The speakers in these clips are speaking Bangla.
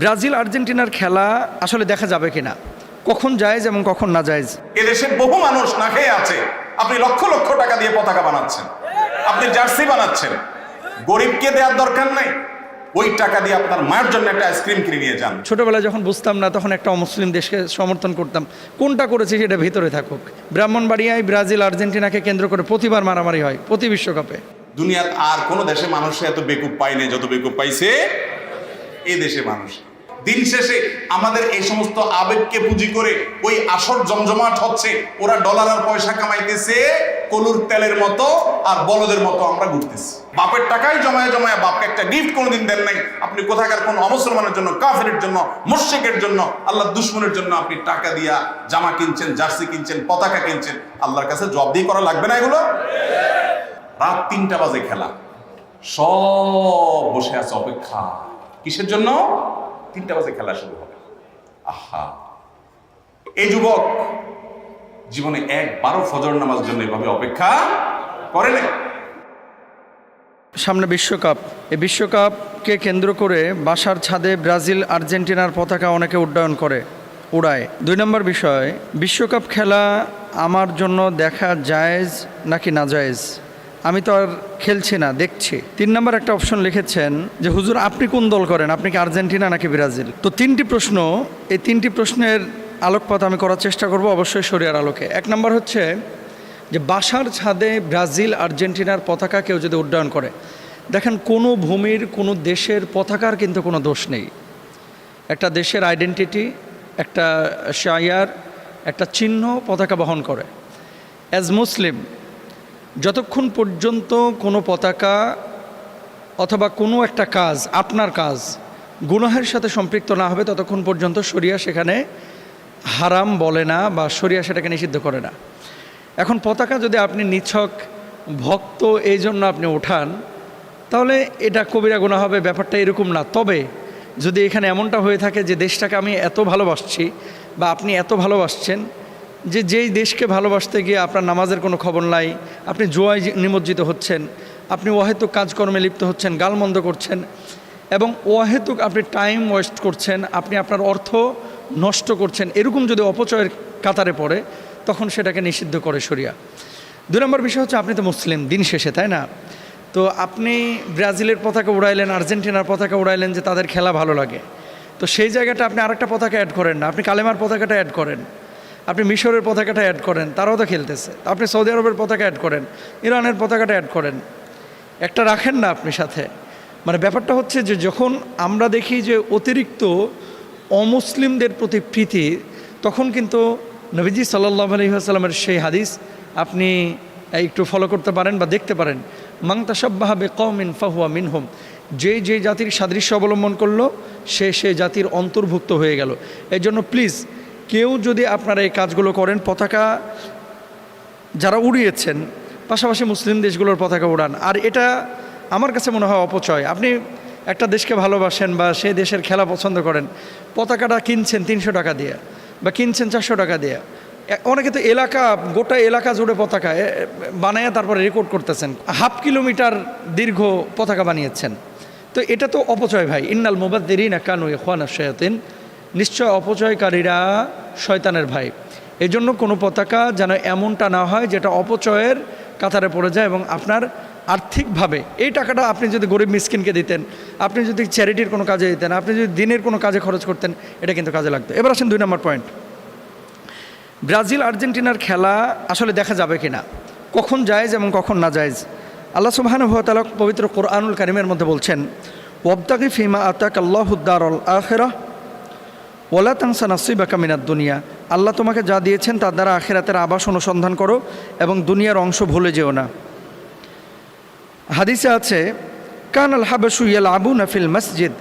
ব্রাজিল আর্জেন্টিনার খেলা আসলে দেখা যাবে কিনা, কখন জায়েজ এবং কখন না জায়েজ? এদেশের বহু মানুষ না খেয়ে আছে, আপনি লক্ষ লক্ষ টাকা দিয়ে পতাকা বানাচ্ছেন, আপনি জার্সি বানাচ্ছেন, গরিবকে দেওয়ার দরকার নাই, ওই টাকা দিয়ে আপনার মায়ের জন্য একটা আইসক্রিম কিনে নিয়ে যান। ছোটবেলায় যখন বুঝতাম না তখন একটা অমুসলিম দেশকে সমর্থন করতাম, কোনটা করেছে সেটা ভিতরে থাকুক। ব্রাহ্মণবাড়িয়ায় ব্রাজিল আর্জেন্টিনাকে কেন্দ্র করে প্রতিবার মারামারি হয় প্রতি বিশ্বকাপে। দুনিয়ার আর কোনো দেশে মানুষ এত বেকুব পায়নি যত বেকুব পাইছে এই দেশে মানুষ। দিন শেষে আমাদের এই সমস্ত আবেগকে পুঁজি করে ওই আসর জমজমাট হচ্ছে, ওরা ডলার আর পয়সা কামাইতেছে কলুর তেলের মতো আর বলদের মতো আমরা ঘুরতেছি। বাপের টাকাই জমায় জমায় বাপকে একটা গিফট কোনোদিন দেন নাই। আপনি কোথাকার কোন অমুসলমানের জন্য, কাফেরের জন্য, মুশরিকের জন্য, আল্লাহর দুশমনের জন্য আপনি টাকা দিয়া জামা কিনছেন, জার্সি কিনছেন, পতাকা কিনছেন। আল্লাহর কাছে জবাবদিহি করা লাগবে না এগুলো? রাত 3টা বাজে খেলা, সব বসে আছে অপেক্ষা কিসের জন্য? 3টা বাজে খেলা শুরু হবে। আহা, এই যুবক জীবনে একবারও ফজর নামাজের জন্য এভাবে অপেক্ষা করে নাই। সামনে বিশ্বকাপ, এই বিশ্বকাপকে কেন্দ্র করে বাসার ছাদে ব্রাজিল আর্জেন্টিনার পতাকা অনেকে উড়ায়। 2 নম্বর বিষয়, বিশ্বকাপ খেলা আমার জন্য দেখা জায়েজ নাকি না জায়েজ? আমি তো আর খেলছি না, দেখছি। 3 নম্বর একটা অপশন লিখেছেন যে হুজুর আপনি কোন দল করেন, আপনি কি আর্জেন্টিনা নাকি ব্রাজিল? তো 3টি প্রশ্ন, এই 3টি প্রশ্নের আলোকপাত আমি করার চেষ্টা করব অবশ্যই শরিয়ার আলোকে। 1 নম্বর হচ্ছে যে বাসার ছাদে ব্রাজিল আর্জেন্টিনার পতাকা কেউ যদি উড্ডয়ন করে, দেখেন কোনো ভূমির কোনো দেশের পতাকার কিন্তু কোনো দোষ নেই। একটা দেশের আইডেন্টিটি, একটা শায়ার, একটা চিহ্ন পতাকা বহন করে। অ্যাজ মুসলিম, যতক্ষণ পর্যন্ত কোনো পতাকা অথবা কোনো একটা কাজ, আপনার কাজ গুনাহের সাথে সম্পৃক্ত না হবে ততক্ষণ পর্যন্ত শরিয়া সেখানে হারাম বলে না বা শরিয়া সেটাকে নিষিদ্ধ করে না। এখন পতাকা যদি আপনি নিছক ভক্ত এই জন্য আপনি ওঠান, তাহলে এটা কবিরা গুনাহ হবে, ব্যাপারটা এরকম না। তবে যদি এখানে এমনটা হয়ে থাকে যে দেশটাকে আমি এত ভালোবাসছি বা আপনি এত ভালোবাসছেন যে যেই দেশকে ভালোবাসতে গিয়ে আপনার নামাজের কোনো খবর নাই, আপনি জুয়ায় নিমজ্জিত হচ্ছেন, আপনি অহেতুক কাজকর্মে লিপ্ত হচ্ছেন, গালমন্দ করছেন এবং অহেতুক আপনি টাইম ওয়েস্ট করছেন, আপনি আপনার অর্থ নষ্ট করছেন, এরকম যদি অপচয়ের কাতারে পড়ে তখন সেটাকে নিষিদ্ধ করে শরিয়া। 2 নম্বর বিষয় হচ্ছে আপনি তো মুসলিম দিন শেষে, তাই না? তো আপনি ব্রাজিলের পতাকা উড়াইলেন, আর্জেন্টিনার পতাকা উড়াইলেন যে তাদের খেলা ভালো লাগে, তো সেই জায়গাটা আপনি আরেকটা পতাকা অ্যাড করেন না, আপনি কালেমার পতাকাটা অ্যাড করেন, আপনি মিশরের পতাকাটা অ্যাড করেন, তারাও তো খেলতেছে, আপনি সৌদি আরবের পতাকা অ্যাড করেন, ইরানের পতাকাটা অ্যাড করেন, একটা রাখেন না আপনি সাথে। মানে ব্যাপারটা হচ্ছে যে যখন আমরা দেখি যে অতিরিক্ত অমুসলিমদের প্রতি প্রীতি, তখন কিন্তু নবীজি সাল্লাল্লাহু আলাইহি ওয়াসাল্লামের সেই হাদিস আপনি একটু ফলো করতে পারেন বা দেখতে পারেন, মান তাশাব্বাহা বিকওমিন ফাহুয়া মিনহুম, যে জাতির সাদৃশ্য অবলম্বন করলো সে জাতির অন্তর্ভুক্ত হয়ে গেল। এই জন্য প্লিজ কেউ যদি আপনারা এই কাজগুলো করেন, পতাকা যারা উড়িয়েছেন পাশাপাশি মুসলিম দেশগুলোর পতাকা উড়ান। আর এটা আমার কাছে মনে হয় অপচয়। আপনি একটা দেশকে ভালোবাসেন বা সেই দেশের খেলা পছন্দ করেন, পতাকাটা কিনছেন 300 টাকা দিয়ে বা কিনছেন 400 টাকা দিয়ে, অনেকে তো গোটা এলাকা জুড়ে পতাকা বানায় তারপরে রেকর্ড করতেছেন, 1/2 কিলোমিটার দীর্ঘ পতাকা বানিয়েছেন। তো এটা তো অপচয় ভাই। ইন্নাল মুবাদ্দিরিনা কানু ইখওয়ানাশ শায়াতিন, নিশ্চয় অপচয়কারীরা শয়তানের ভাই। এই জন্য কোনো পতাকা যেন এমনটা না হয় যেটা অপচয়ের কাতারে পড়ে যায় এবং আপনার আর্থিকভাবে এই টাকাটা আপনি যদি গরিব মিসকিনকে দিতেন, আপনি যদি চ্যারিটির কোনো কাজে দিতেন, আপনি যদি দিনের কোনো কাজে খরচ করতেন, এটা কিন্তু কাজে লাগতো। এবার আসেন 2 নম্বর পয়েন্ট, ব্রাজিল আর্জেন্টিনার খেলা আসলে দেখা যাবে কিনা, কখন জায়েজ এবং কখন না জায়েজ? আল্লাহ সুবহানাহু ওয়া তাআলা পবিত্র কোরআনুল কারীমের মধ্যে বলছেন, ওয়াবতাগি ফিমা আতাকাল্লাহুদ দারুল আখিরাহ ওয়ালা তানসা নাসিবাকা মিনাদ দুনিয়া, আল্লাহ তোমাকে যা দিয়েছেন তার দ্বারা আখিরাতের আবাস অনুসন্ধান করো এবং দুনিয়ার অংশ ভুলে যেও না। হাদিসে আছে, কান আল হাবাশু ইয়ালআবুনা ফিল মসজিদ,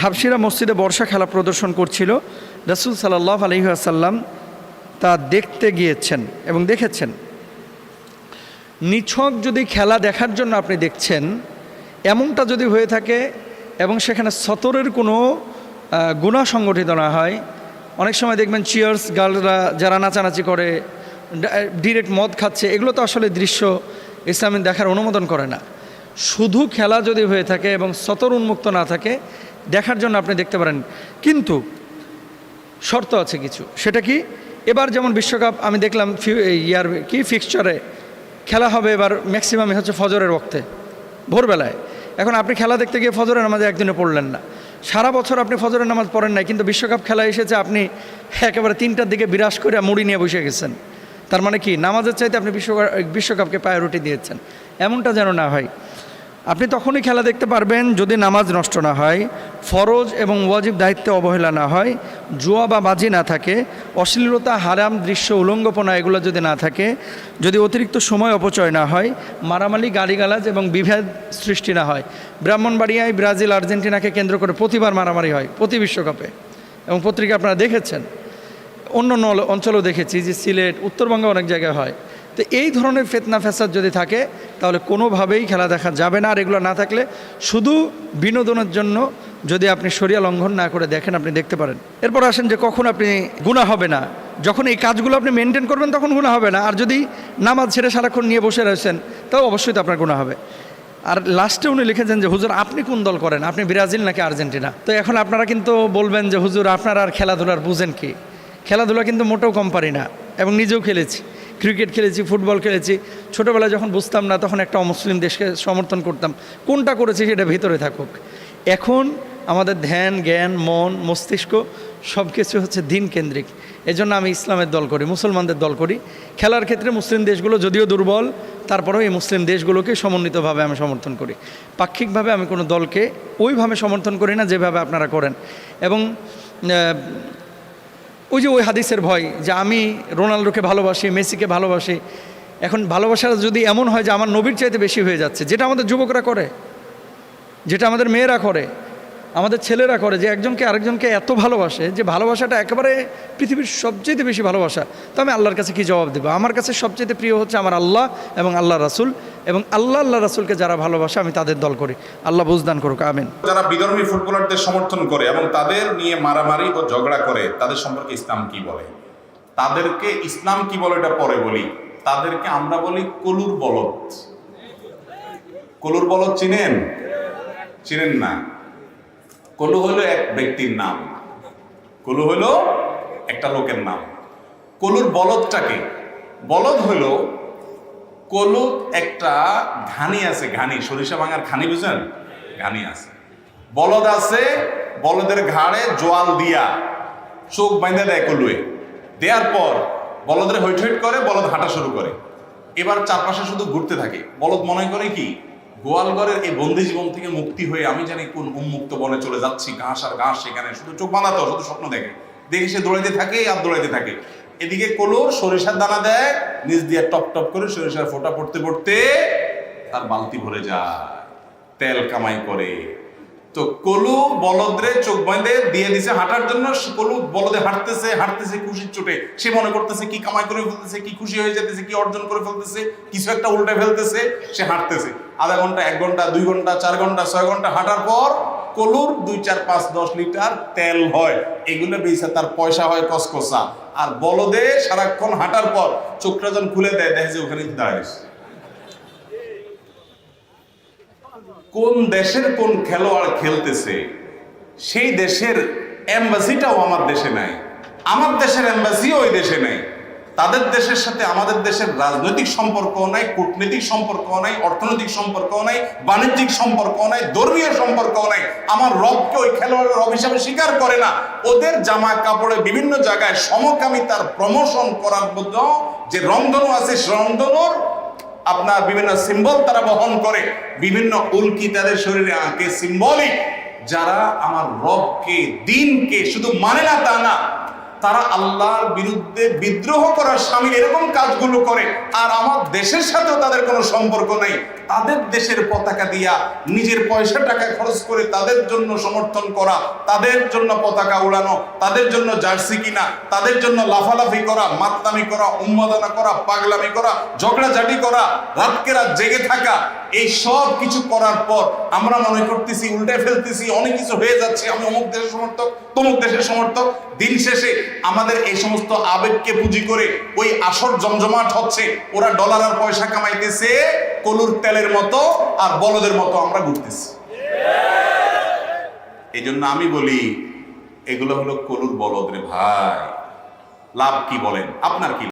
হাবশিরা মসজিদে বর্ষা খেলা প্রদর্শন করছিল, রাসূল সাল্লাল্লাহু আলাইহি ওয়াসাল্লাম তা দেখতে গিয়েছেন এবং দেখেছেন। নিছক যদি খেলা দেখার জন্য আপনি দেখছেন এমনটা যদি হয়ে থাকে এবং সেখানে সতরের কোনো গুনাহ সংগঠিত না হয়, অনেক সময় দেখবেন চিয়ার্স গার্লরা যারা নাচানাচি করে, ডিরেক্ট মদ খাচ্ছে, এগুলো তো আসলে দৃশ্য ইসলামে দেখার অনুমোদন করে না। শুধু খেলা যদি হয়ে থাকে এবং সতর উন্মুক্ত না থাকে, দেখার জন্য আপনি দেখতে পারেন, কিন্তু শর্ত আছে কিছু। সেটা কি, এবার যেমন বিশ্বকাপ আমি দেখলাম ফিক্সচারে খেলা হবে এবার ম্যাক্সিমামই হচ্ছে ফজরের ওয়াক্তে, ভোরবেলায়। এখন আপনি খেলা দেখতে গিয়ে ফজরের নামাজে একদিনে পড়লেন না, সারা বছর আপনি ফজরের নামাজ পড়েন নাই, কিন্তু বিশ্বকাপ খেলা এসেছে আপনি একেবারে 3টার দিকে বিরাজ করে মুড়ি নিয়ে বসে গেছেন। তার মানে কি, নামাজের চাইতে আপনি বিশ্বকাপকে প্রায়োরিটি দিয়েছেন। এমনটা যেন না হয়। আপনি তখনই খেলা দেখতে পারবেন যদি নামাজ নষ্ট না হয়, ফরজ এবং ওয়াজিব দায়িত্বে অবহেলা না হয়, জুয়া বা বাজি না থাকে, অশ্লীলতা, হারাম দৃশ্য, উলঙ্গপনা এগুলো যদি না থাকে, যদি অতিরিক্ত সময় অপচয় না হয়, মারামারি, গালিগালাজ এবং বিভেদ সৃষ্টি না হয়। ব্রাহ্মণবাড়িয়ায় ব্রাজিল আর্জেন্টিনাকে কেন্দ্র করে প্রতিবার মারামারি হয় প্রতি বিশ্বকাপে, এবং পত্রিকা আপনারা দেখেছেন, অন্য অঞ্চলেও দেখেছি যে সিলেট, উত্তরবঙ্গে অনেক জায়গায় হয়। তো এই ধরনের ফিতনা ফ্যাসাদ যদি থাকে তাহলে কোনোভাবেই খেলা দেখা যাবে না। আর এগুলো না থাকলে শুধু বিনোদনের জন্য যদি আপনি শরিয়া লঙ্ঘন না করে দেখেন, আপনি দেখতে পারেন। এরপর আসেন যে কখন আপনি গুনাহ হবে না। যখন এই কাজগুলো আপনি মেনটেন করবেন তখন গুনাহ হবে না। আর যদি নামাজ ছেড়ে সারাক্ষণ নিয়ে বসে রয়েছেন তাও অবশ্যই তো আপনার গুনাহ হবে। আর লাস্টে উনি লিখেছেন যে হুজুর আপনি কোন দল করেন, আপনি ব্রাজিল নাকি আর্জেন্টিনা? তো এখন আপনারা কিন্তু বলবেন যে হুজুর আপনারা আর খেলাধুলার বুঝেন কি? খেলাধুলা কিন্তু মোটেও কম পারি না, এবং নিজেও খেলেছি, ক্রিকেট খেলেছি, ফুটবল খেলেছি। ছোটোবেলায় যখন বুঝতাম না তখন একটা অমুসলিম দেশকে সমর্থন করতাম, কোনটা করেছি সেটা ভিতরে থাকুক। এখন আমাদের ধ্যান, জ্ঞান, মন, মস্তিষ্ক সব কিছু হচ্ছে দিন কেন্দ্রিক। এজন্য আমি ইসলামের দল করি, মুসলমানদের দল করি। খেলার ক্ষেত্রে মুসলিম দেশগুলো যদিও দুর্বল, তারপরেও এই মুসলিম দেশগুলোকে সমন্বিতভাবে আমি সমর্থন করি। পাক্ষিকভাবে আমি কোনো দলকে ওইভাবে সমর্থন করি না যেভাবে আপনারা করেন। এবং ওই হাদিসের ভয় যে আমি রোনাল্ডোকে ভালোবাসি, মেসিকে ভালোবাসি। এখন ভালোবাসা যদি এমন হয় যে আমার নবীর চাইতে বেশি হয়ে যাচ্ছে, যেটা আমাদের যুবকরা করে, যেটা আমাদের মেয়েরা করে, আমাদের ছেলেরা করে, যে একজনকে আরেকজনকে এত ভালোবাসে যে ভালোবাসাটা একেবারে পৃথিবীর সবচেয়ে বেশি ভালোবাসা, তো আমি আল্লাহর কাছে কি জবাব দেবো? আমার কাছে সবচেয়ে প্রিয় হচ্ছে আমার আল্লাহ এবং আল্লাহ রাসূল, এবং আল্লাহ রাসূলকে যারা ভালোবাসে আমি তাদের দল করি। আল্লাহ বুঝদান করুক, আমিন। যারা বিধর্মী ফুটবলারদের সমর্থন করে এবং তাদের নিয়ে মারামারি ও ঝগড়া করে, তাদের সম্পর্কে ইসলাম কি বলে? তাদেরকে ইসলাম কি বলে এটা পরে বলি। তাদেরকে আমরা বলি কলুর বলদ। কলুর বলদ চিনেন? চিনেন না? কলু হলো এক ব্যক্তির নাম, কলু হলো একটা লোকের নাম। কলুর বলদটাকে, বলদ হলো, কলু একটা ঘানি আছে, ঘানি, সরিষা ভাঙার ঘানি, বুঝেন? ঘানি আছে, বলদ আছে, বলদের ঘাড়ে জোয়াল দিয়া চোখ বাইন্ধা দেয় কলুয়ে, দেওয়ার পর বলদের হৈট হৈট করে, বলদ হাঁটা শুরু করে। এবার চারপাশে শুধু ঘুরতে থাকে। বলদ মনে করে কি গোয়ালঘরের এই বন্দি জীবন থেকে মুক্তি হয়ে আমি জানি কোন উন্মুক্ত বনে চলে যাচ্ছি, ঘাস আর ঘাস, সেখানে শুধু চোখ বাঁধা, তো শুধু স্বপ্ন দেখে দেখে সে দৌড়াইতে থাকে আর দৌড়াইতে থাকে। এদিকে কলুর সরিষার দানা দেয়, নিচ দিয়ে টপ টপ করে সরিষার ফোঁটা পড়তে পড়তে তার বালতি ভরে যায়, তেল কামাই করে। তো কলু বলদরে চোখ বাঁধে দিয়ে দিছে হাঁটার জন্য। কলু বলদে হাঁটতেছে হাঁটতেছে খুশির চোটে, সে মনে করতেছে কি কামাই করে ফেলতেছে, কি খুশি হয়ে যেতেছে, কি অর্জন করে ফেলতেছে, কিছু একটা উল্টে ফেলতেছে। সে হাঁটতেছে আধা ঘন্টা, 1 ঘন্টা, 2 ঘন্টা, 4 ঘন্টা, 6 ঘন্টা হাঁটার পর কলুর 2, 4, 5, 10 লিটার তেল হয়। এগুলো বেচে তার পয়সা হয় কসকসা। আর বলদে সারাক্ষণ হাঁটার পর চোখটা যখন খুলে দেয়, দেখে যে ওখানে দাঁড়িয়ে কোন দেশের কোন খেলোয়াড় খেলতেছে, সেই দেশের এম্বাসিটাও আমার দেশে নাই, আমার দেশের এম্বাসিও ওই দেশে নাই। তাদের দেশের সাথে আমাদের দেশের রাজনৈতিক সম্পর্কও নাই, কূটনৈতিক সম্পর্কও নাই, অর্থনৈতিক সম্পর্কও নাই, বাণিজ্যিক সম্পর্কও নাই, ধর্মীয় সম্পর্কও নাই। আমার রবকে ওই খেলোয়াড়ের রব হিসাবে স্বীকার করে না। ওদের জামা কাপড়ে বিভিন্ন জায়গায় সমকামিতার প্রমোশন করার মধ্যে যে রংধনু আছে, সে রংধনুর আপনার বিভিন্ন সিম্বল তারা বহন করে, বিভিন্ন উল্কি তাদের শরীরে আঁকে, সিম্বলিক। যারা আমার রবকে, দিনকে শুধু মানে না তা না, তারা আল্লাহর বিরুদ্ধে বিদ্রোহ করার শামিল এরকম কাজগুলো করে। আর আমার দেশের সাথেও তাদের কোনো সম্পর্ক নেই। তাদের দেশের পতাকা দিয়া নিজের পয়সা টাকা খরচ করে তাদের জন্য সমর্থন করা, তাদের জন্য পতাকা উড়ানো, তাদের জন্য জার্সি কিনা, তাদের জন্য লাফালাফি করা, মাতলামি করা, উন্মাদনা করা, পাগলামি করা, ঝগড়াঝাটি করা, রাতকে রাত জেগে থাকা, এই সব কিছু করার পর আমরা মনে করতেছি, উল্টে ফেলতেছি, অনেক কিছু হয়ে যাচ্ছে, আমি অমুক দেশের সমর্থক, তমুক দেশের সমর্থক। দিন শেষে আমাদের এই সমস্ত আবেগকে পুঁজি করে ওই আসর জমজমাট হচ্ছে। ওরা ডলার আর পয়সা কামাইতেছে, কলুর তেলের মতো আর বলদের মতো আমরা ঘুরতেছি। এই জন্য আমি বলি এগুলো হলো কলুর বলদ রে ভাই। লাভ কি বলেন? আপনার কি